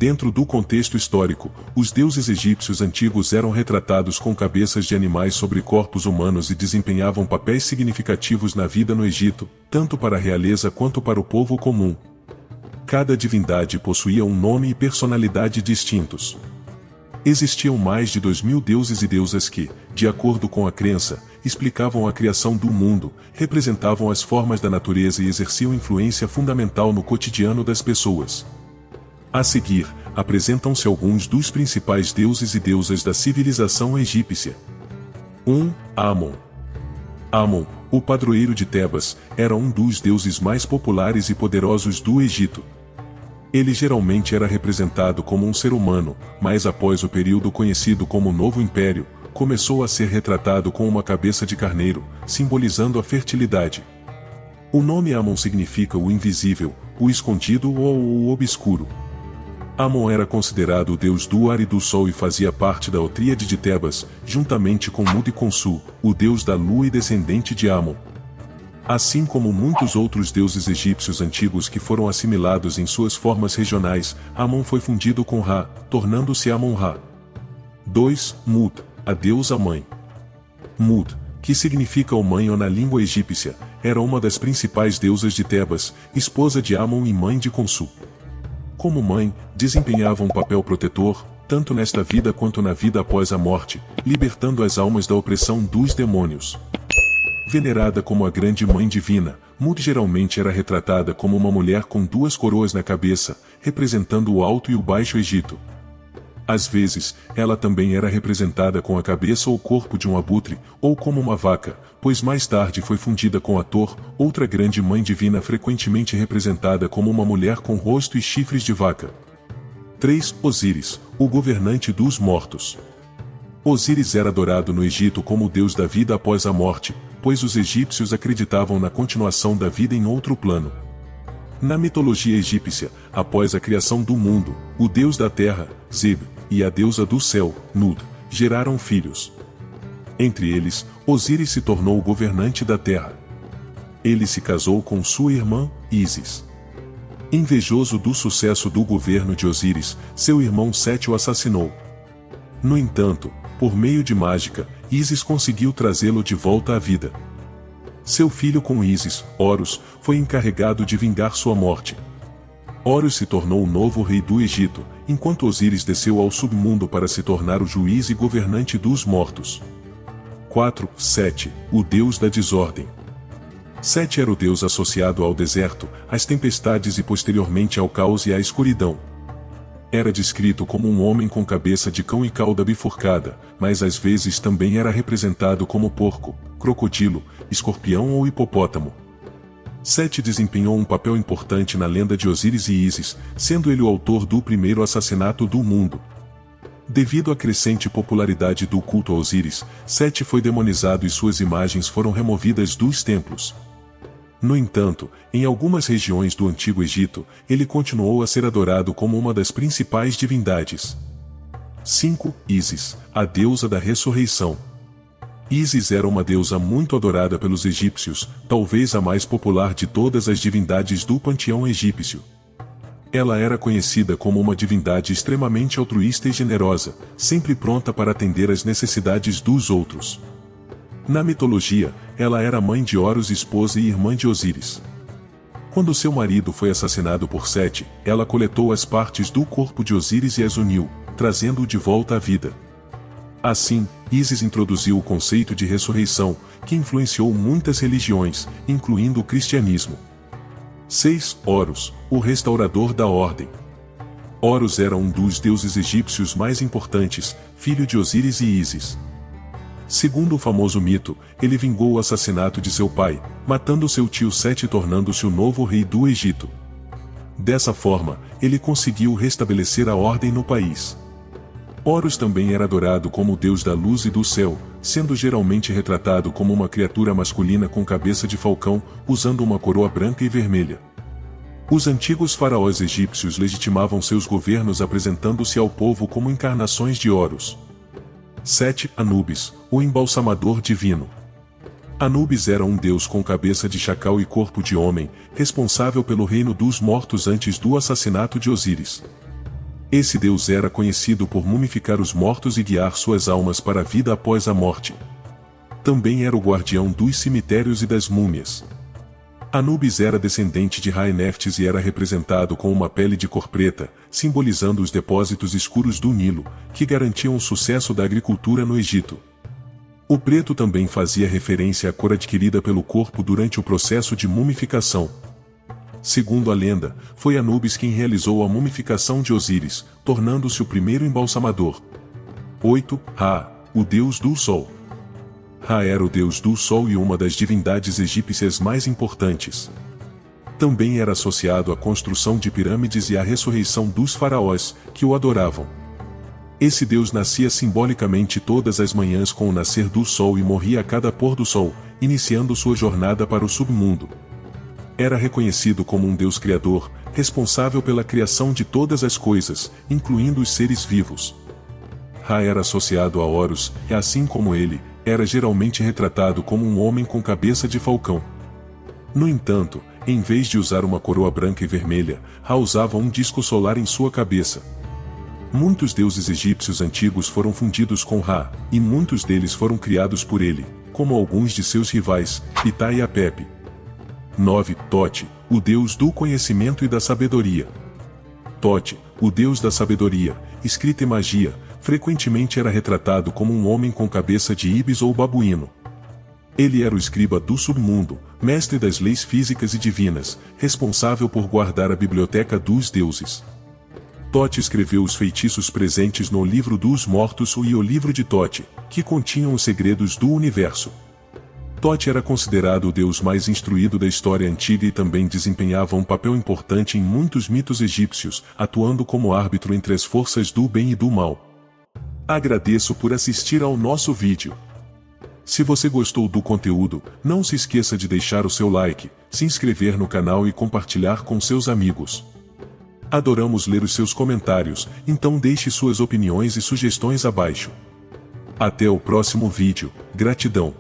Dentro do contexto histórico, os deuses egípcios antigos eram retratados com cabeças de animais sobre corpos humanos e desempenhavam papéis significativos na vida no Egito, tanto para a realeza quanto para o povo comum. Cada divindade possuía um nome e personalidade distintos. Existiam mais de 2000 deuses e deusas que, de acordo com a crença, explicavam a criação do mundo, representavam as formas da natureza e exerciam influência fundamental no cotidiano das pessoas. A seguir, apresentam-se alguns dos principais deuses e deusas da civilização egípcia. 1. Amon. Amon, o padroeiro de Tebas, era um dos deuses mais populares e poderosos do Egito. Ele geralmente era representado como um ser humano, mas após o período conhecido como Novo Império, começou a ser retratado com uma cabeça de carneiro, simbolizando a fertilidade. O nome Amon significa o invisível, o escondido ou o obscuro. Amon era considerado o deus do ar e do sol e fazia parte da Tríade de Tebas, juntamente com Mut e Khonsu, o deus da lua e descendente de Amon. Assim como muitos outros deuses egípcios antigos que foram assimilados em suas formas regionais, Amon foi fundido com Ra, tornando-se Amon-Ra. 2. Mut, a deusa mãe. Mut, que significa o mãe ou na língua egípcia, era uma das principais deusas de Tebas, esposa de Amon e mãe de Khonsu. Como mãe, desempenhava um papel protetor, tanto nesta vida quanto na vida após a morte, libertando as almas da opressão dos demônios. Venerada como a Grande Mãe Divina, Mut geralmente era retratada como uma mulher com duas coroas na cabeça, representando o Alto e o Baixo Egito. Às vezes, ela também era representada com a cabeça ou corpo de um abutre, ou como uma vaca, pois mais tarde foi fundida com Hathor, outra Grande Mãe Divina frequentemente representada como uma mulher com rosto e chifres de vaca. 3. Osíris, o governante dos mortos. Osíris era adorado no Egito como o deus da vida após a morte, pois os egípcios acreditavam na continuação da vida em outro plano. Na mitologia egípcia, após a criação do mundo, o deus da terra, Zeb, e a deusa do céu, Nut, geraram filhos. Entre eles, Osíris se tornou o governante da terra. Ele se casou com sua irmã, Ísis. Invejoso do sucesso do governo de Osíris, seu irmão Sete o assassinou. No entanto, por meio de mágica, Ísis conseguiu trazê-lo de volta à vida. Seu filho com Ísis, Horus, foi encarregado de vingar sua morte. Horus se tornou o novo rei do Egito, enquanto Osíris desceu ao submundo para se tornar o juiz e governante dos mortos. 4. Sete, o deus da desordem. Sete era o deus associado ao deserto, às tempestades e posteriormente ao caos e à escuridão. Era descrito como um homem com cabeça de cão e cauda bifurcada, mas às vezes também era representado como porco, crocodilo, escorpião ou hipopótamo. Sete desempenhou um papel importante na lenda de Osíris e Ísis, sendo ele o autor do primeiro assassinato do mundo. Devido à crescente popularidade do culto a Osíris, Sete foi demonizado e suas imagens foram removidas dos templos. No entanto, em algumas regiões do Antigo Egito, ele continuou a ser adorado como uma das principais divindades. 5. Ísis, a deusa da ressurreição. Ísis era uma deusa muito adorada pelos egípcios, talvez a mais popular de todas as divindades do panteão egípcio. Ela era conhecida como uma divindade extremamente altruísta e generosa, sempre pronta para atender às necessidades dos outros. Na mitologia, ela era mãe de Horus, esposa e irmã de Osíris. Quando seu marido foi assassinado por Sete, ela coletou as partes do corpo de Osíris e as uniu, trazendo-o de volta à vida. Assim, Ísis introduziu o conceito de ressurreição, que influenciou muitas religiões, incluindo o cristianismo. 6. Horus, o restaurador da ordem. Horus era um dos deuses egípcios mais importantes, filho de Osíris e Ísis. Segundo o famoso mito, ele vingou o assassinato de seu pai, matando seu tio Sete e tornando-se o novo rei do Egito. Dessa forma, ele conseguiu restabelecer a ordem no país. Horus também era adorado como o deus da luz e do céu, sendo geralmente retratado como uma criatura masculina com cabeça de falcão, usando uma coroa branca e vermelha. Os antigos faraós egípcios legitimavam seus governos apresentando-se ao povo como encarnações de Horus. 7. Anubis, o embalsamador divino. Anubis era um deus com cabeça de chacal e corpo de homem, responsável pelo reino dos mortos antes do assassinato de Osíris. Esse deus era conhecido por mumificar os mortos e guiar suas almas para a vida após a morte. Também era o guardião dos cemitérios e das múmias. Anubis era descendente de Ra-Neftis e era representado com uma pele de cor preta, simbolizando os depósitos escuros do Nilo, que garantiam o sucesso da agricultura no Egito. O preto também fazia referência à cor adquirida pelo corpo durante o processo de mumificação. Segundo a lenda, foi Anubis quem realizou a mumificação de Osíris, tornando-se o primeiro embalsamador. 8. Ra, o deus do sol. Ra era o deus do sol e uma das divindades egípcias mais importantes. Também era associado à construção de pirâmides e à ressurreição dos faraós, que o adoravam. Esse deus nascia simbolicamente todas as manhãs com o nascer do sol e morria a cada pôr do sol, iniciando sua jornada para o submundo. Era reconhecido como um deus criador, responsável pela criação de todas as coisas, incluindo os seres vivos. Ra era associado a Horus, e assim como ele, era geralmente retratado como um homem com cabeça de falcão. No entanto, em vez de usar uma coroa branca e vermelha, Ra usava um disco solar em sua cabeça. Muitos deuses egípcios antigos foram fundidos com Ra, e muitos deles foram criados por ele, como alguns de seus rivais, Ptah e Apep. 9. Tote, o deus do conhecimento e da sabedoria. Tote, o deus da sabedoria, escrita e magia, frequentemente era retratado como um homem com cabeça de ibis ou babuíno. Ele era o escriba do submundo, mestre das leis físicas e divinas, responsável por guardar a biblioteca dos deuses. Tote escreveu os feitiços presentes no Livro dos Mortos e o Livro de Tote, que continham os segredos do universo. Tote era considerado o deus mais instruído da história antiga e também desempenhava um papel importante em muitos mitos egípcios, atuando como árbitro entre as forças do bem e do mal. Agradeço por assistir ao nosso vídeo. Se você gostou do conteúdo, não se esqueça de deixar o seu like, se inscrever no canal e compartilhar com seus amigos. Adoramos ler os seus comentários, então deixe suas opiniões e sugestões abaixo. Até o próximo vídeo, gratidão.